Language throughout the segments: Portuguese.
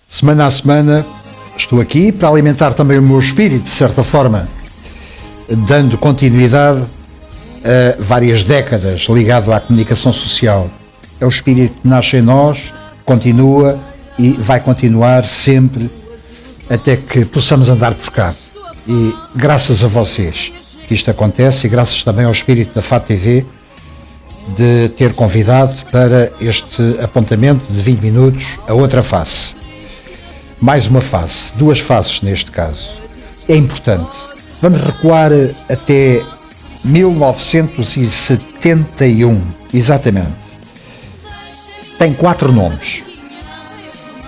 Semana a semana estou aqui para alimentar também o meu espírito, de certa forma, dando continuidade a várias décadas ligado à comunicação social. É o espírito que nasce em nós, continua e vai continuar sempre até que possamos andar por cá. E graças a vocês que isto acontece e graças também ao espírito da FAT TV de ter convidado para este apontamento de 20 minutos a outra face. Mais uma face, duas faces neste caso. É importante. Vamos recuar até 1971, exatamente. Tem 4 nomes.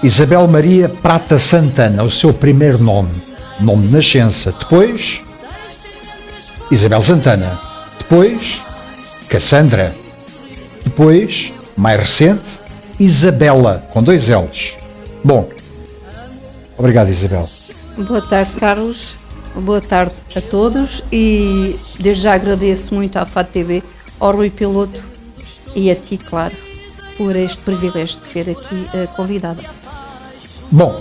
Isabel Maria Prata Santana, o seu primeiro nome de nascença. Depois, Isabel Santana. Depois, Cassandra. Depois, mais recente, Isabela, com 2 L's. Bom, obrigado, Isabel. Boa tarde, Carlos. Boa tarde a todos e desde já agradeço muito à FAT TV, ao Rui Piloto e a ti, claro, por este privilégio de ser aqui convidada. Bom,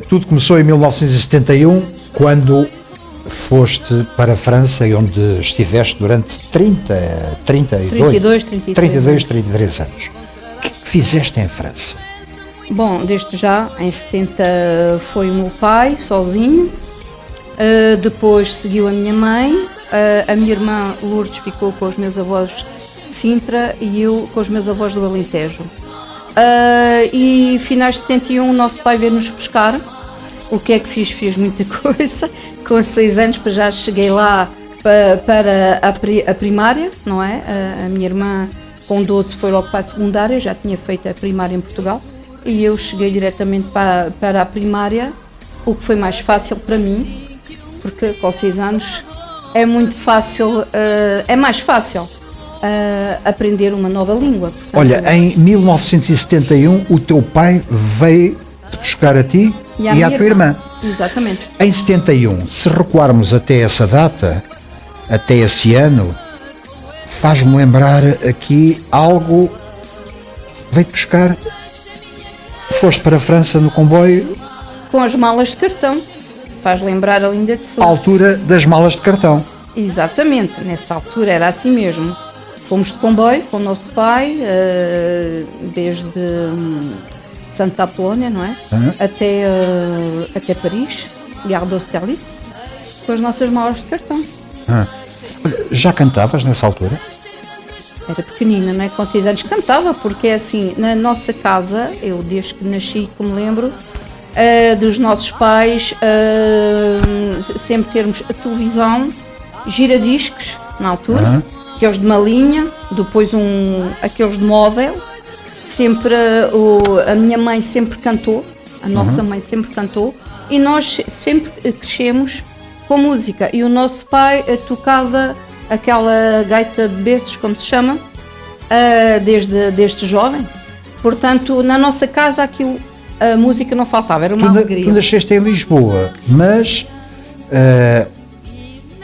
tudo começou em 1971, quando foste para a França e onde estiveste durante 33 anos. O que fizeste em França? Bom, desde já, em 70 foi o meu pai, sozinho, depois seguiu a minha mãe, a minha irmã Lourdes ficou com os meus avós de Sintra e eu com os meus avós do Alentejo. E finais de 71 o nosso pai veio-nos buscar. O que é que fiz? Fiz muita coisa. Com 6 anos já cheguei lá para a primária, não é? A minha irmã com 12 foi logo para a secundária, já tinha feito a primária em Portugal. E eu cheguei diretamente para a primária, o que foi mais fácil para mim, porque com 6 anos é muito fácil, é mais fácil aprender uma nova língua. Portanto, olha, em 1971 o teu pai veio-te buscar a ti e à tua irmã. Exatamente. Em 71, se recuarmos até essa data, até esse ano, faz-me lembrar aqui algo, veio-te buscar, foste para a França no comboio. Com as malas de cartão, faz lembrar a Linda de Sousa. À altura das malas de cartão. Exatamente, nessa altura era assim mesmo. Fomos de comboio com o nosso pai, desde Santa Apolónia, não é? Até Paris, Gare d'Austerlitz, com as nossas malas de cartão. Olha, já cantavas nessa altura? Era pequenina, não é? Com 6 anos cantava, porque é assim, na nossa casa, eu desde que nasci, que me lembro, dos nossos pais, sempre termos a televisão, giradiscos, na altura, aqueles de malinha, depois aqueles de móvel, sempre, a minha mãe sempre cantou, a nossa mãe sempre cantou, e nós sempre crescemos com música, e o nosso pai tocava aquela gaita de berços, como se chama, desde jovem. Portanto, na nossa casa aquilo, a música não faltava, era uma alegria. Tu nasceste em Lisboa, mas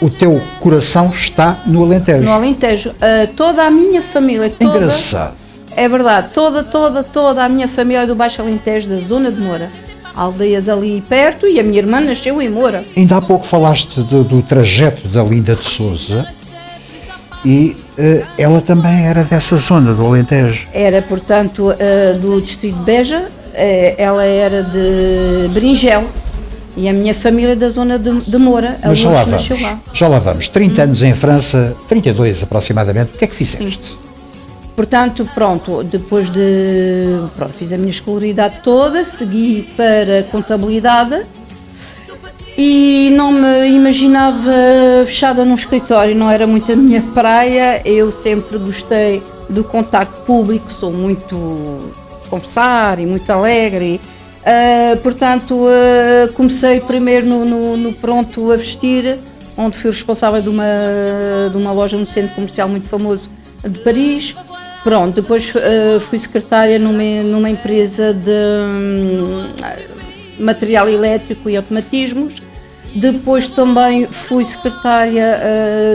o teu coração está no Alentejo. No Alentejo. Toda a minha família, engraçado. É verdade, toda a minha família é do Baixo Alentejo, da zona de Moura. Aldeias ali perto, e a minha irmã nasceu em Moura. Ainda há pouco falaste do trajeto da Linda de Sousa. E ela também era dessa zona do Alentejo. Era, portanto, do distrito de Beja, ela era de Berinjel, e a minha família da zona de Moura. Mas já lá vamos, 30 anos em França, 32 aproximadamente, o que é que fizeste? Portanto, depois fiz a minha escolaridade toda, segui para contabilidade, e não me imaginava fechada num escritório, não era muito a minha praia. Eu sempre gostei do contacto público, sou muito de conversar e muito alegre. Comecei primeiro no Pronto a Vestir, onde fui responsável de uma loja no centro comercial muito famoso de Paris. Depois fui secretária numa empresa de material elétrico e automatismos. Depois também fui secretária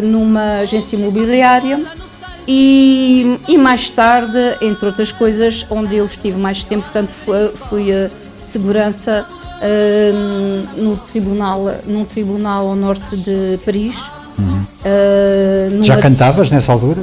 numa agência imobiliária. e mais tarde, entre outras coisas, onde eu estive mais tempo, portanto fui a segurança num tribunal ao norte de Paris. Já cantavas nessa altura?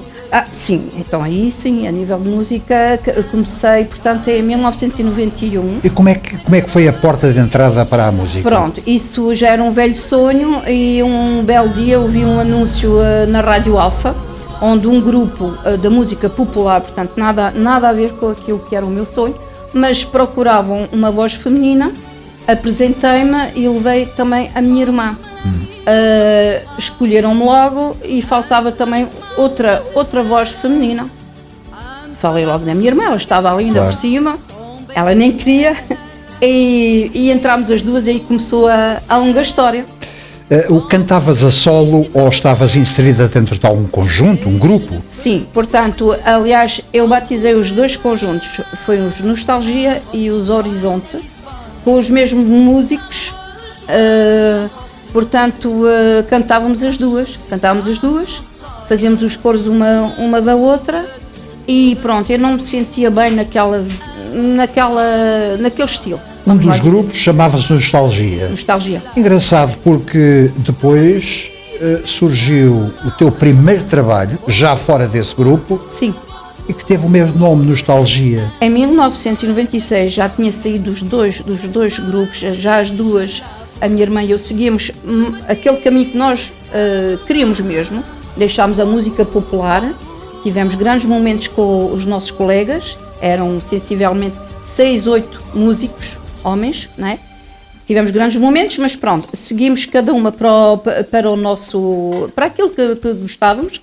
Sim, então aí sim, a nível de música comecei, portanto, em 1991. E como é que foi a porta de entrada para a música? Pronto, isso já era um velho sonho e um belo dia eu vi um anúncio na Rádio Alfa, onde um grupo da música popular, portanto nada a ver com aquilo que era o meu sonho, mas procuravam uma voz feminina, apresentei-me e levei também a minha irmã. Escolheram-me logo e faltava também outra voz feminina. Falei logo da minha irmã, ela estava ali ainda por cima, ela nem queria, e entramos as duas e aí começou a longa história. Cantavas a solo ou estavas inserida dentro de algum conjunto, um grupo? Sim, portanto, aliás, eu batizei os dois conjuntos, foi os Nostalgia e os Horizonte, com os mesmos músicos. Portanto, cantávamos as duas, fazíamos os coros uma da outra e pronto, eu não me sentia bem naquele estilo. Um dos grupos chamava-se Nostalgia. Nostalgia. Engraçado, porque depois surgiu o teu primeiro trabalho, já fora desse grupo. Sim. E que teve o mesmo nome, Nostalgia. Em 1996 já tinha saído dos dois grupos, já as duas, a minha irmã e eu, seguíamos aquele caminho que nós queríamos mesmo, deixámos a música popular, tivemos grandes momentos com os nossos colegas, eram sensivelmente 6, 8 músicos, homens, não é? Tivemos grandes momentos, mas pronto, seguimos cada uma para aquilo que gostávamos.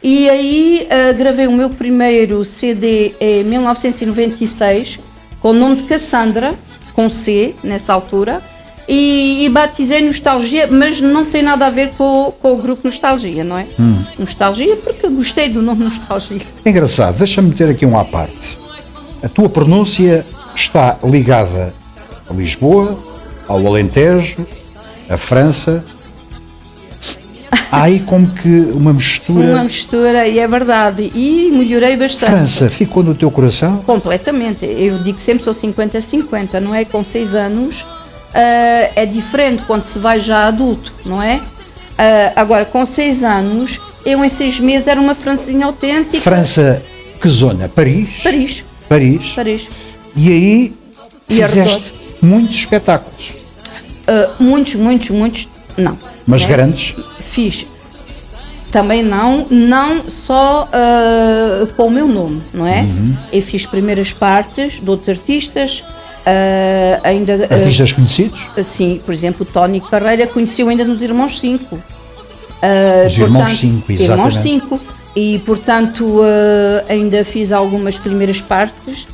E aí gravei o meu primeiro CD em 1996, com o nome de Cassandra, com C, nessa altura, e batizei Nostalgia, mas não tem nada a ver com o grupo Nostalgia, não é? Nostalgia porque gostei do nome Nostalgia. É engraçado, deixa-me meter aqui um à parte. A tua pronúncia está ligada a Lisboa, ao Alentejo, a França. Há aí como que uma mistura. Uma mistura, e é verdade, e melhorei bastante. França ficou no teu coração? Completamente, eu digo sempre sou 50-50, não é? Com 6 anos é diferente quando se vai já adulto, não é? Agora, com 6 anos, eu em 6 meses era uma francesinha autêntica. França, que zona? Paris? Paris. E aí fizeste muitos espetáculos? Muitos, não. Mas grandes? Fiz. Também não só com o meu nome, não é? Eu fiz primeiras partes de outros artistas, artistas conhecidos? Sim, por exemplo, o Tony Carreira conheceu ainda nos Irmãos 5. Os Irmãos 5, exatamente. Irmãos 5. E, portanto, ainda fiz algumas primeiras partes,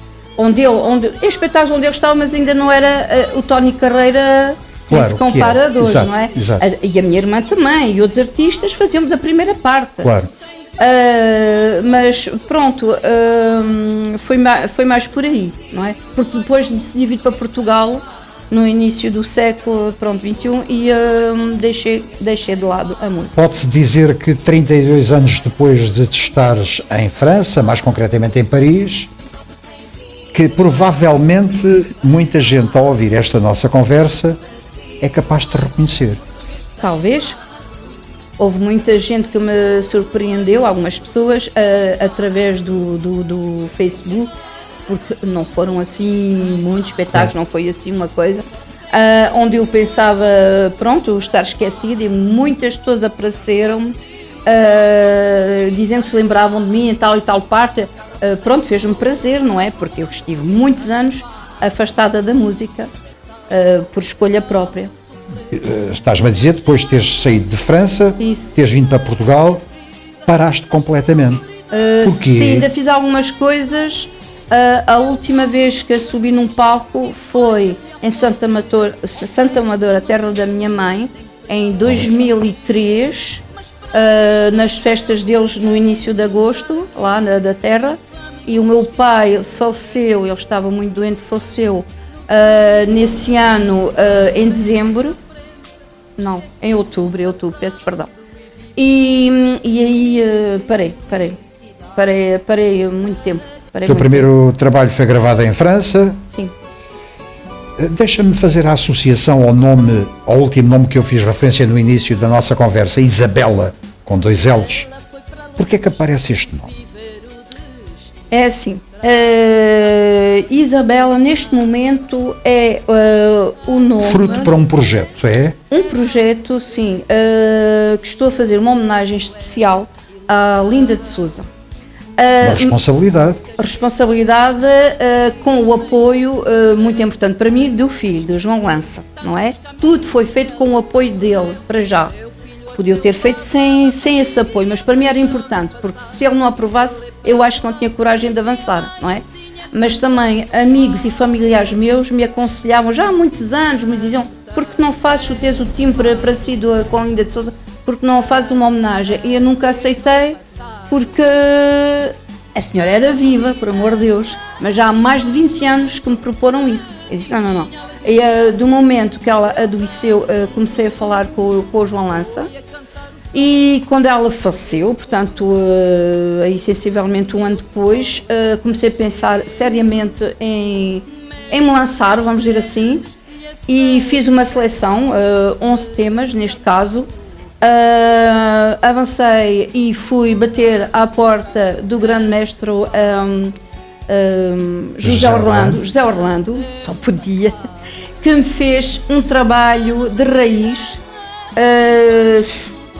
espetáculos onde ele estava, mas ainda não era o Tony Carreira. Claro, se compara a dois, exato, não é? Exato. E a minha irmã também, e outros artistas fazíamos a primeira parte. Claro. Mas pronto, foi mais por aí, não é? Porque depois decidi vir para Portugal no início do século XXI e deixei de lado a música. Pode-se dizer que 32 anos depois de te estares em França, mais concretamente em Paris, que provavelmente muita gente ao ouvir esta nossa conversa é capaz de te reconhecer. Talvez. Houve muita gente que me surpreendeu, algumas pessoas, através do Facebook, porque não foram assim muitos espetáculos, não foi assim uma coisa, onde eu pensava, pronto, estar esquecida, e muitas pessoas apareceram-me, dizendo que se lembravam de mim em tal e tal parte. Pronto, fez-me prazer, não é? Porque eu estive muitos anos afastada da música, por escolha própria. Estás-me a dizer, depois de teres saído de França, teres vindo para Portugal, paraste completamente. Porquê? Sim, ainda fiz algumas coisas. A última vez que eu subi num palco foi em Santa Amadora, a terra da minha mãe, em 2003, nas festas deles no início de agosto, lá da terra, e o meu pai faleceu, ele estava muito doente, faleceu nesse ano, em dezembro, não, em outubro, peço perdão. E aí parei. parei muito tempo. O teu primeiro trabalho foi gravado em França. Sim. Deixa-me fazer a associação ao último nome que eu fiz referência no início da nossa conversa, Isabela, com 2 L's. Porquê que aparece este nome? É assim, Isabela neste momento é o nome... Fruto para um projeto, é? Um projeto, sim, que estou a fazer uma homenagem especial à Linda de Souza. Uma responsabilidade. Responsabilidade com o apoio muito importante para mim do filho, do João Lança, não é? Tudo foi feito com o apoio dele, para já. Podia ter feito sem esse apoio, mas para mim era importante, porque se ele não aprovasse, eu acho que não tinha coragem de avançar, não é? Mas também amigos e familiares meus me aconselhavam já há muitos anos, me diziam, por que não fazes, tens o timbre para si com a Linda de Souza, por que não fazes uma homenagem? E eu nunca aceitei, porque a senhora era viva, por amor de Deus, mas já há mais de 20 anos que me proporam isso. Eu disse, não. E do momento que ela adoeceu, comecei a falar com o João Lança, e quando ela faleceu, portanto, aí sensivelmente um ano depois, comecei a pensar seriamente em me lançar, vamos dizer assim, e fiz uma seleção, 11 temas neste caso. Avancei e fui bater à porta do grande mestre José Orlando, só podia, que me fez um trabalho de raiz.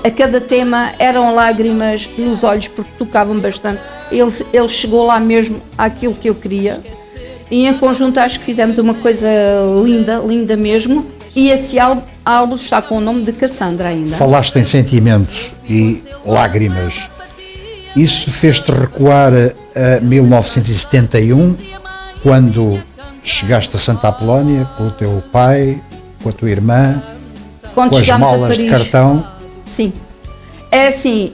A cada tema eram lágrimas nos olhos, porque tocavam bastante. Ele chegou lá mesmo àquilo que eu queria, e em conjunto acho que fizemos uma coisa linda mesmo. E esse álbum está com o nome de Cassandra ainda. Falaste em sentimentos e lágrimas. Isso fez-te recuar a 1971, quando chegaste a Santa Apolónia com o teu pai, com a tua irmã, quando com as malas de cartão. Sim. É assim,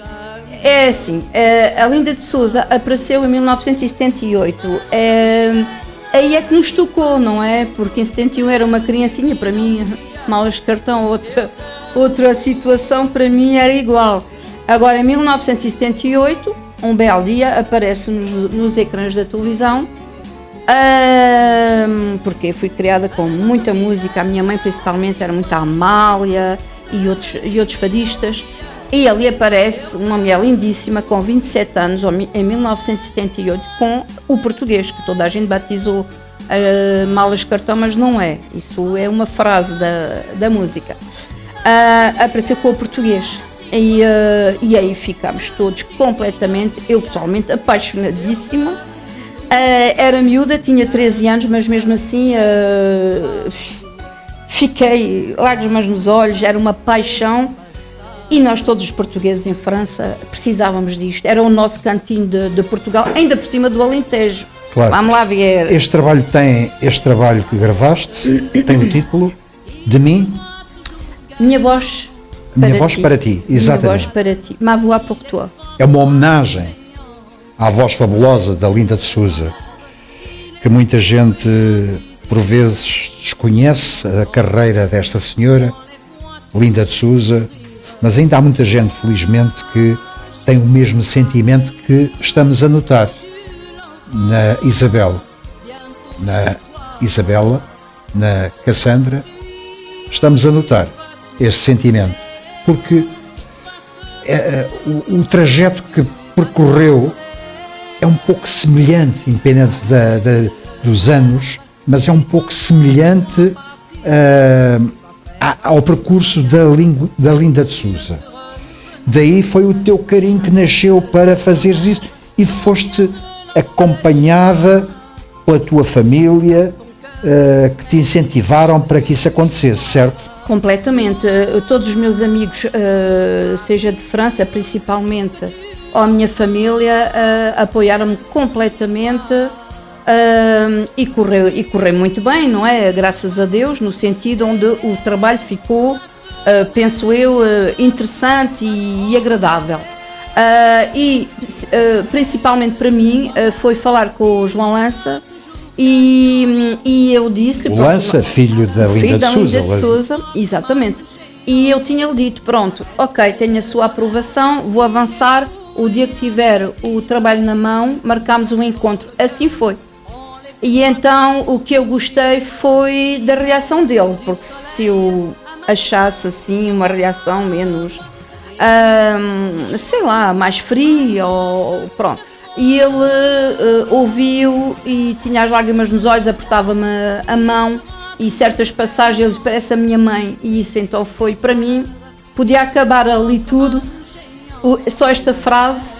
a Linda de Souza apareceu em 1978. Aí é que nos tocou, não é? Porque em 71 era uma criancinha, para mim, malas de cartão, outra situação, para mim era igual. Agora, em 1978, um belo dia, aparece nos ecrãs da televisão, porque eu fui criada com muita música, a minha mãe principalmente era muita Amália e outros fadistas, e ali aparece uma mulher lindíssima com 27 anos, em 1978, com o português, que toda a gente batizou malas de cartão, mas não é. Isso é uma frase da música. Apareceu com o português. E aí ficámos todos completamente, eu pessoalmente, apaixonadíssima. Era miúda, tinha 13 anos, mas mesmo assim fiquei lágrimas nos olhos, era uma paixão. E nós todos os portugueses em França precisávamos disto. Era o nosso cantinho de Portugal, ainda por cima do Alentejo. Claro. Vamos lá ver. Este trabalho que gravaste tem o título De Mim? Minha voz para ti, exatamente. Minha voz para ti. Ma voix pour toi. É uma homenagem à voz fabulosa da Linda de Souza, que muita gente por vezes desconhece a carreira desta senhora, Linda de Souza. Mas ainda há muita gente, felizmente, que tem o mesmo sentimento que estamos a notar na Isabela, na Cassandra. Estamos a notar esse sentimento, porque o trajeto que percorreu é um pouco semelhante, independente dos anos, mas é um pouco semelhante ao percurso da Linda de Souza. Daí foi o teu carinho que nasceu para fazeres isso, e foste acompanhada pela tua família, que te incentivaram para que isso acontecesse, certo? Completamente. Todos os meus amigos, seja de França principalmente, ou a minha família, apoiaram-me completamente. E correu muito bem, não é? Graças a Deus, no sentido onde o trabalho ficou, penso eu, interessante e agradável. Principalmente para mim, foi falar com o João Lança, e eu disse... O Lança, filho da Linda de Souza, exatamente. E eu tinha-lhe dito, pronto, ok, tenho a sua aprovação, vou avançar o dia que tiver o trabalho na mão, marcámos um encontro. Assim foi. E então o que eu gostei foi da reação dele, porque se eu achasse assim uma reação menos, sei lá, mais fria ou pronto. E ele ouviu e tinha as lágrimas nos olhos, apertava-me a mão e certas passagens, ele disse, parece a minha mãe, e isso então foi para mim, podia acabar ali tudo, só esta frase,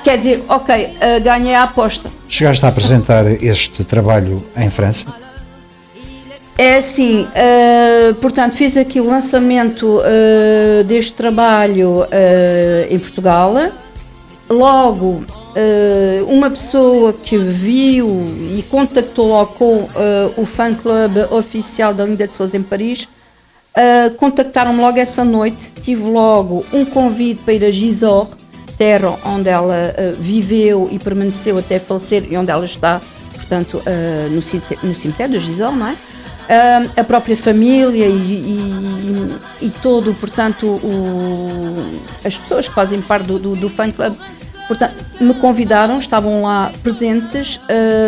quer dizer, ok, ganhei a aposta. Chegaste a apresentar este trabalho em França? É assim, portanto, fiz aqui o lançamento deste trabalho em Portugal. Logo, uma pessoa que viu e contactou logo com o fã clube oficial da Linda de Souza em Paris, contactaram-me logo essa noite. Tive logo um convite para ir a Gisors, terra onde ela viveu e permaneceu até falecer e onde ela está, portanto, no cemitério de Gisors, não é? A própria família e todo, portanto, as pessoas que fazem parte do fã club, portanto, me convidaram, estavam lá presentes,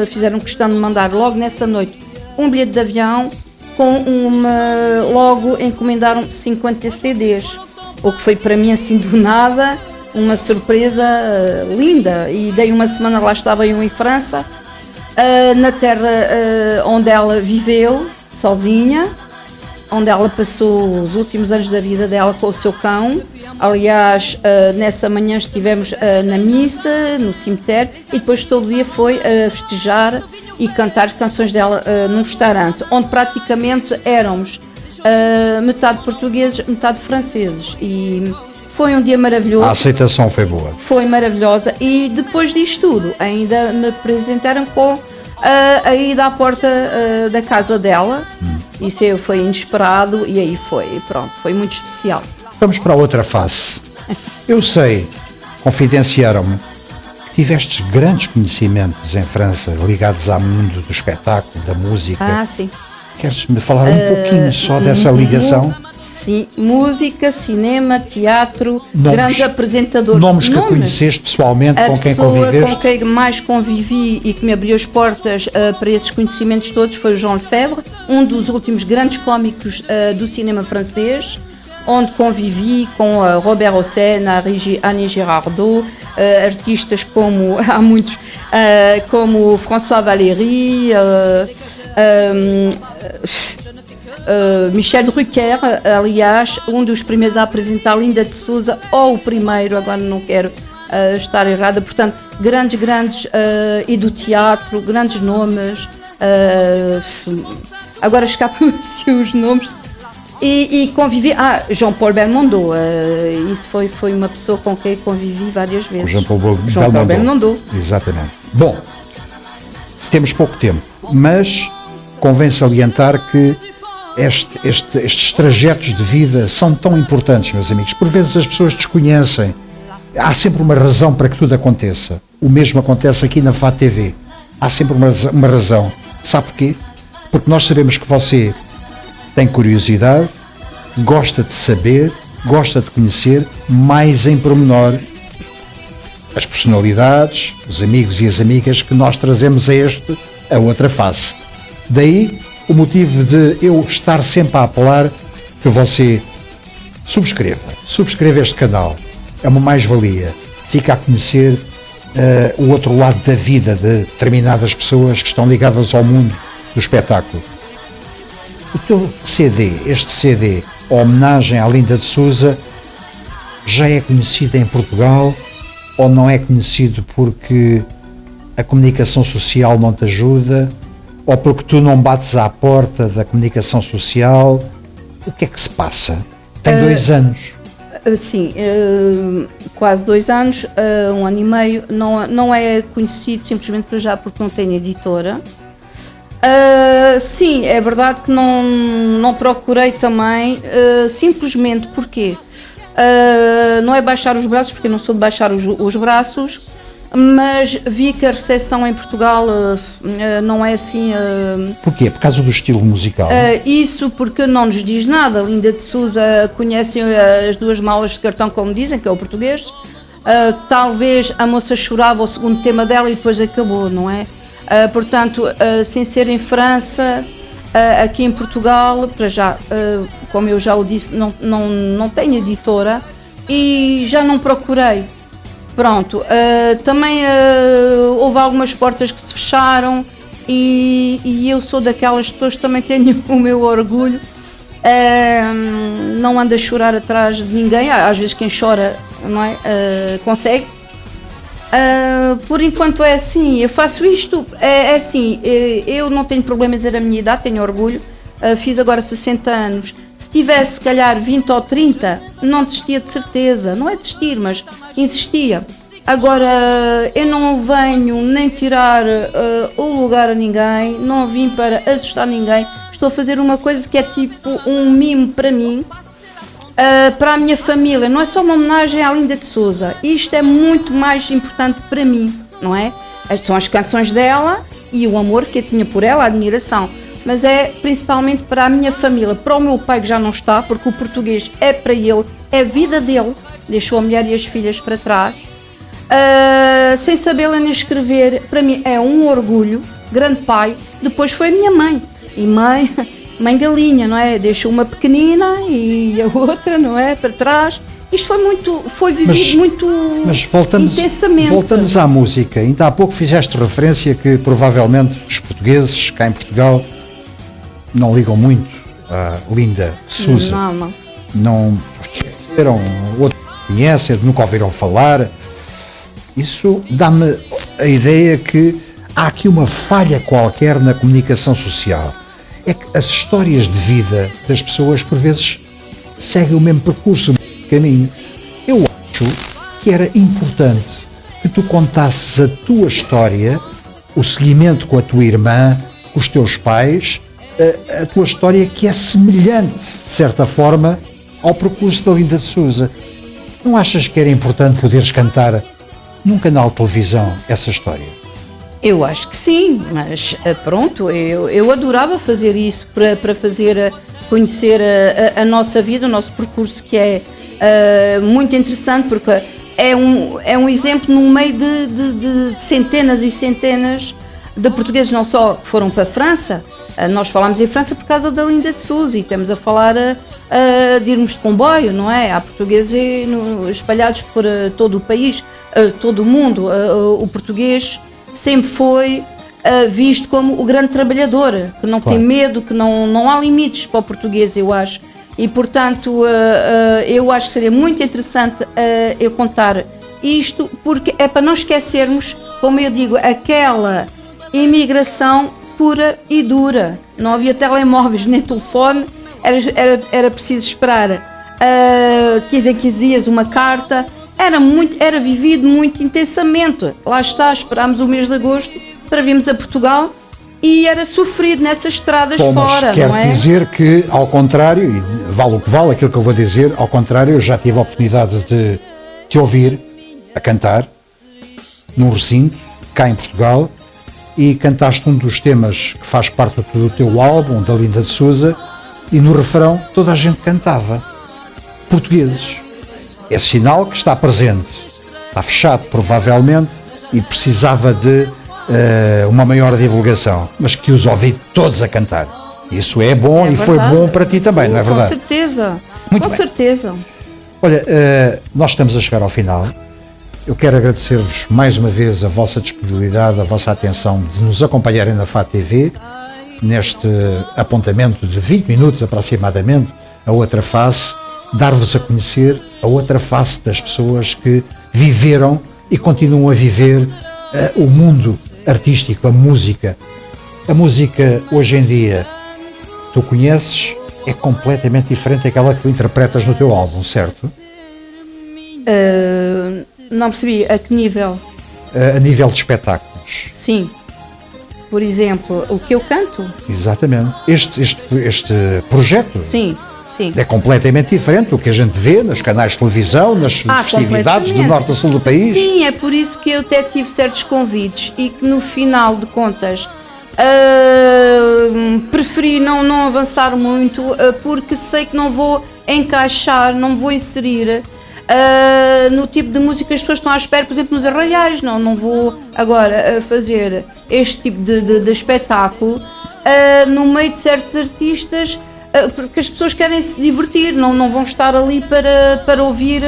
fizeram questão de mandar logo nessa noite um bilhete de avião, logo encomendaram 50 CDs, o que foi para mim assim do nada, uma surpresa linda, e dei uma semana, lá estava eu em França, na terra onde ela viveu, sozinha, onde ela passou os últimos anos da vida dela com o seu cão. Aliás, nessa manhã estivemos na missa, no cemitério, e depois todo o dia foi festejar e cantar canções dela num restaurante, onde praticamente éramos metade portugueses, metade franceses. E foi um dia maravilhoso. A aceitação foi boa. Foi maravilhosa, e depois disto tudo, ainda me apresentaram com a ida à porta da casa dela. Isso foi inesperado e aí foi muito especial. Vamos para a outra face. Eu sei, confidenciaram-me, que tivestes grandes conhecimentos em França ligados ao mundo do espetáculo, da música. Sim. Queres-me falar um pouquinho só dessa ligação? Sim, música, cinema, teatro, grandes apresentadores. Nomes que conheceste pessoalmente, com quem conviveste? A pessoa com quem mais convivi e que me abriu as portas para esses conhecimentos todos foi o Jean Lefebvre, um dos últimos grandes cómicos do cinema francês, onde convivi com Robert Hossein, Annie Girardot, artistas como, há muitos, como François Valéry, Michel Drucker, aliás, um dos primeiros a apresentar Linda de Souza, ou o primeiro, agora não quero estar errada, portanto, grandes, e do teatro, grandes nomes, agora escapam-se os nomes, e convivi, Jean-Paul Belmondo, isso foi uma pessoa com quem convivi várias vezes. O Jean-Paul Belmondo. Exatamente. Bom, temos pouco tempo, mas convém salientar que estes trajetos de vida são tão importantes, meus amigos. Por vezes as pessoas desconhecem. Há sempre uma razão para que tudo aconteça. O mesmo acontece aqui na FAT TV. Há sempre uma razão. Sabe porquê? Porque nós sabemos que você tem curiosidade, gosta de saber, gosta de conhecer, mais em pormenor, as personalidades, os amigos e as amigas que nós trazemos a outra face. Daí o motivo de eu estar sempre a apelar que você subscreva este canal. É uma mais-valia. Fica a conhecer o outro lado da vida de determinadas pessoas que estão ligadas ao mundo do espetáculo. O teu este CD, a homenagem à Linda de Souza, já é conhecido em Portugal ou não é conhecido porque a comunicação social não te ajuda? Ou porque tu não bates à porta da comunicação social? O que é que se passa? Tem 2 anos. Sim, quase 2 anos, 1 ano e meio. Não é conhecido simplesmente para já porque não tem editora. Sim, é verdade que não procurei também, simplesmente porque não é baixar os braços, porque eu não sou de baixar os braços, mas vi que a recepção em Portugal não é assim. Porquê? Por causa do estilo musical? Isso porque não nos diz nada. Linda de Souza conhecem as 2 malas de cartão, como dizem, que é o português. talvez a moça chorava o segundo tema dela e depois acabou, não é? Portanto, sem ser em França, aqui em Portugal, para já, como eu já o disse, não tenho editora e já não procurei. Pronto, também houve algumas portas que se fecharam e eu sou daquelas pessoas que também tenho o meu orgulho. Não ando a chorar atrás de ninguém, às vezes quem chora, não é? Consegue. Por enquanto é assim, eu faço isto, é assim, eu não tenho problema em dizer a minha idade, tenho orgulho, fiz agora 60 anos, se tivesse se calhar 20 ou 30, não desistia de certeza, não é desistir, mas insistia. Agora, eu não venho nem tirar o lugar a ninguém, não vim para assustar ninguém, estou a fazer uma coisa que é tipo um mimo para mim, para a minha família, não é só uma homenagem à Linda de Souza, isto é muito mais importante para mim, não é? São as canções dela e o amor que eu tinha por ela, a admiração, mas é principalmente para a minha família, para o meu pai que já não está, porque o português é para ele, é a vida dele, deixou a mulher e as filhas para trás, sem saber ler nem escrever, para mim é um orgulho, grande pai, depois foi a minha mãe, e mãe galinha, não é? Deixa uma pequenina e a outra, não é? Para trás. Isto foi vivido muito intensamente. Voltamos à música. Ainda há pouco fizeste referência que provavelmente os portugueses, cá em Portugal, não ligam muito à Linda de Souza. Não conheceram, outros conhecem, nunca ouviram falar. Isso dá-me a ideia que há aqui uma falha qualquer na comunicação social. É que as histórias de vida das pessoas, por vezes, seguem o mesmo percurso, o mesmo caminho. Eu acho que era importante que tu contasses a tua história, o seguimento com a tua irmã, com os teus pais, a tua história que é semelhante, de certa forma, ao percurso da Linda de Souza. Não achas que era importante poderes cantar num canal de televisão essa história? Eu acho que sim, mas pronto, eu adorava fazer isso para fazer conhecer a nossa vida, o nosso percurso, que é muito interessante, porque é um exemplo no meio de centenas e centenas de portugueses, não só que foram para a França, nós falámos em França por causa da Linda de Souza e estamos a falar de irmos de comboio, não é? Há portugueses espalhados por todo o país, todo o mundo, o português sempre foi visto como o grande trabalhador, que não tem medo, que não há limites para o português, eu acho. E, portanto, eu acho que seria muito interessante eu contar isto, porque é para não esquecermos, como eu digo, aquela imigração pura e dura. Não havia telemóveis nem telefone, era preciso esperar 15 dias uma carta. Era vivido muito intensamente. Lá está, esperámos o mês de agosto para virmos a Portugal e era sofrido nessas estradas fora, não é? Quer dizer que, ao contrário, e vale o que vale aquilo que eu vou dizer, ao contrário, eu já tive a oportunidade de te ouvir a cantar num recinto, cá em Portugal, e cantaste um dos temas que faz parte do teu álbum, da Linda de Souza, e no refrão toda a gente cantava. Portugueses. É sinal que está presente, está fechado provavelmente e precisava de uma maior divulgação, mas que os ouvi todos a cantar. Isso é bom e foi bom para ti também, não é verdade? Com certeza, muito com bem. Certeza. Olha, nós estamos a chegar ao final. Eu quero agradecer-vos mais uma vez a vossa disponibilidade, a vossa atenção de nos acompanharem na FAT TV, neste apontamento de 20 minutos aproximadamente, a outra face, dar-vos a conhecer a outra face das pessoas que viveram e continuam a viver o mundo artístico, a música. A música hoje em dia, tu conheces, é completamente diferente daquela que tu interpretas no teu álbum, certo? Não percebi, a que nível? A nível de espetáculos. Sim. Por exemplo, o que eu canto? Exatamente. Este projeto. Sim. Sim. É completamente diferente do que a gente vê nos canais de televisão, nas festividades do norte a sul do país. Sim, é por isso que eu até tive certos convites e que no final de contas preferi não avançar muito porque sei que não vou encaixar, não vou inserir no tipo de música que as pessoas estão à espera, por exemplo, nos arraiais. Não vou agora fazer este tipo de espetáculo no meio de certos artistas, porque as pessoas querem se divertir, não vão estar ali para ouvir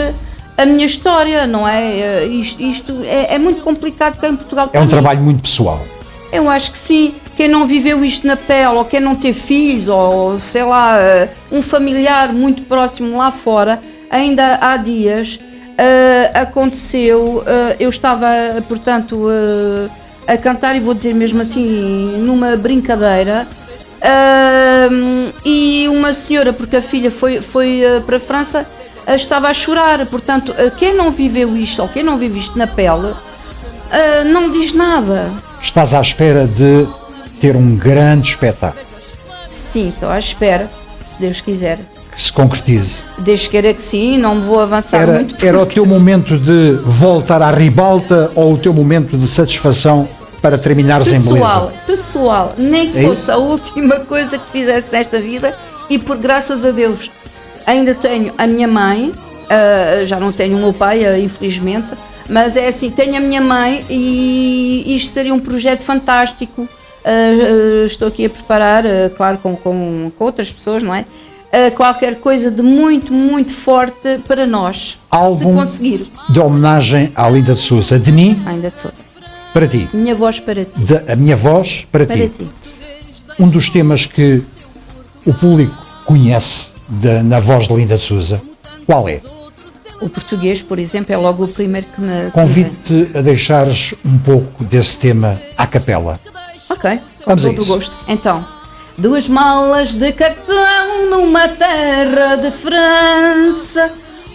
a minha história, não é? Isto é muito complicado cá em Portugal. É um trabalho muito pessoal. Eu acho que sim. Quem não viveu isto na pele, ou quem não teve filhos, ou sei lá, um familiar muito próximo lá fora, ainda há dias aconteceu, eu estava, portanto, a cantar, e vou dizer mesmo assim, numa brincadeira, e uma senhora, porque a filha foi para a França, estava a chorar. Portanto, quem não viveu isto, ou quem não vive isto na pele, não diz nada. Estás à espera de ter um grande espetáculo. Sim, estou à espera, se Deus quiser. Que se concretize. Deus queira que sim, não me vou avançar muito. Era o teu momento de voltar à ribalta, ou o teu momento de satisfação para terminares em beleza? Pessoal, nem que fosse a última coisa que fizesse nesta vida, e por graças a Deus ainda tenho a minha mãe, já não tenho o meu pai, infelizmente, mas é assim, tenho a minha mãe, e isto seria um projeto fantástico. Estou aqui a preparar, claro, com outras pessoas, não é? Qualquer coisa de muito, muito forte para nós. Álbum se conseguir. De homenagem à Linda de Sousa. De mim, Ainda de Sousa. para ti. Minha voz para ti. A minha voz para ti. Um dos temas que o público conhece na voz de Linda de Sousa, qual é? O português, por exemplo, é logo o primeiro que me... Convido-te a deixares um pouco desse tema à capela. Ok, vamos com todo o gosto. Então, 2 malas de cartão numa terra de França,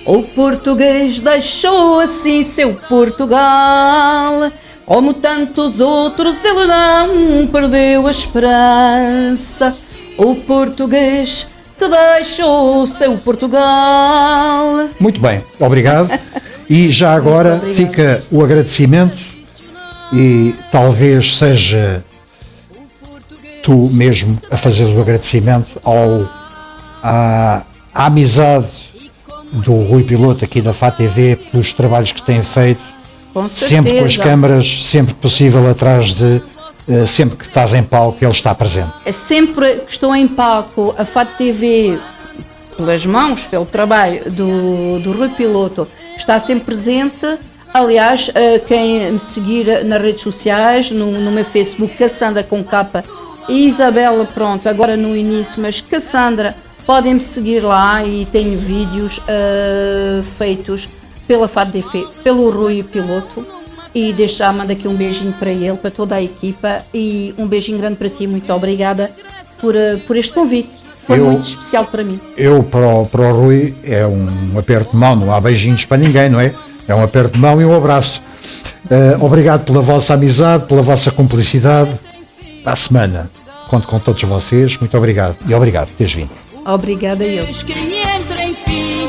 o português deixou assim seu Portugal. Como tantos outros, ele não perdeu a esperança. O português te deixou seu Portugal. Muito bem, obrigado. E já agora fica o agradecimento, e talvez seja tu mesmo a fazeres o agradecimento à amizade do Rui Piloto aqui da FAT TV, pelos trabalhos que tem feito, sempre com as câmaras, sempre que possível atrás de, sempre que estás em palco, ele está presente. Sempre que estou em palco, a FAT TV, pelas mãos, pelo trabalho do Rui Piloto, está sempre presente. Aliás, quem me seguir nas redes sociais, no meu Facebook, Cassandra com capa, e Isabela, pronto, agora no início, mas Cassandra, podem-me seguir lá, e tenho vídeos feitos pela FAT TV, pelo Rui Piloto, e desde já mando aqui um beijinho para ele, para toda a equipa, e um beijinho grande para ti. Muito obrigada por este convite, foi muito especial para mim. Para o Rui é um aperto de mão, não há beijinhos para ninguém, não é? É um aperto de mão e um abraço. Obrigado pela vossa amizade, pela vossa cumplicidade. À semana conto com todos vocês. Muito obrigado, e obrigado por teres vindo. Obrigada a eu. Quem entra, enfim,